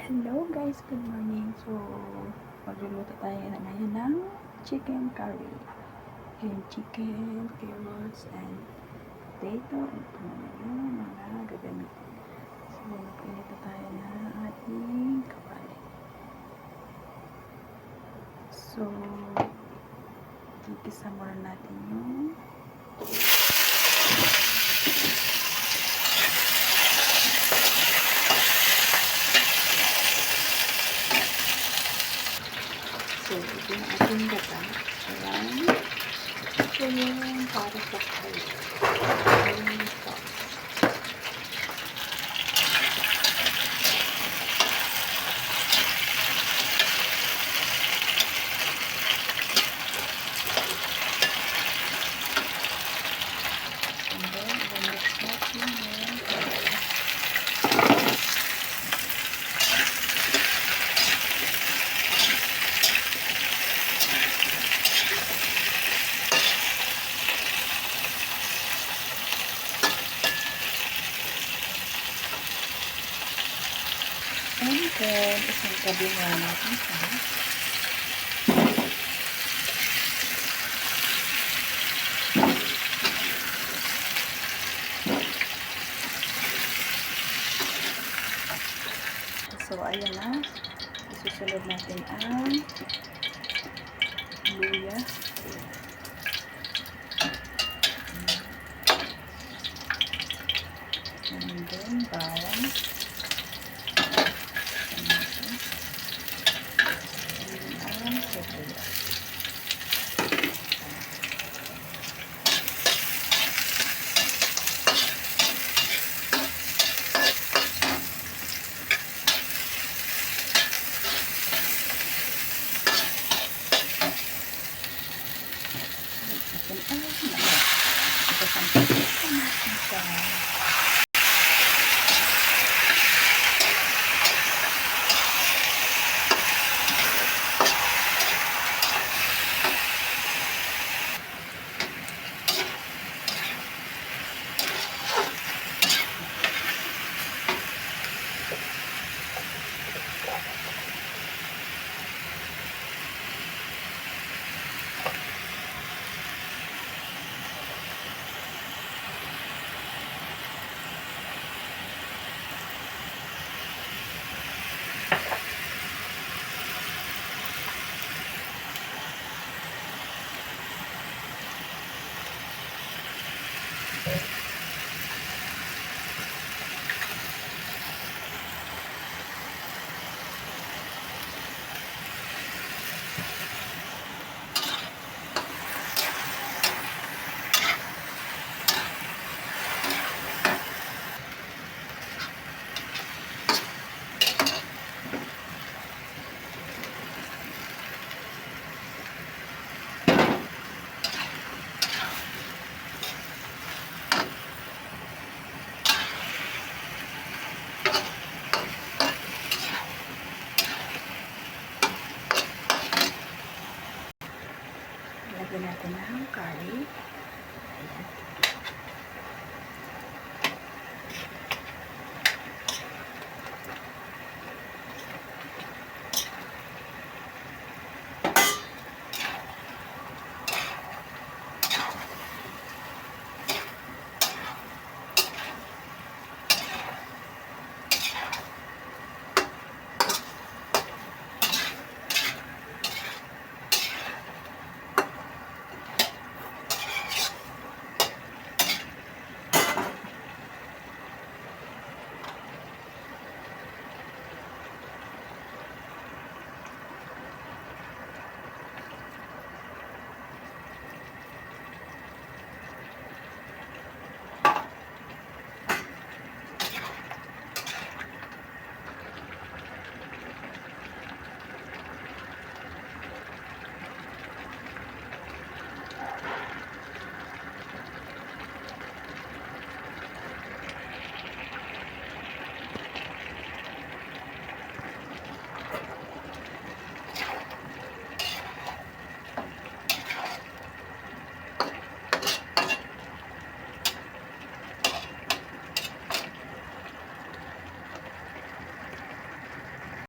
Hello guys, good morning. So, magluluto tayo na ngayon ng chicken curry. Yung chicken, carrots, and potato. Ito naman yung mga gagamitin. So, magpainit na tayo na ating kawali. So, gigisa muna natin yung ito yung ating gata. Ayan. Ito yung para sa curry. Yung sauce. And then, i-mix natin yung curry. And then, isang tabi nga natin siya. So, ayan na. Isusunod natin ang luya. And then, bawang. Lagyan natin ng curry.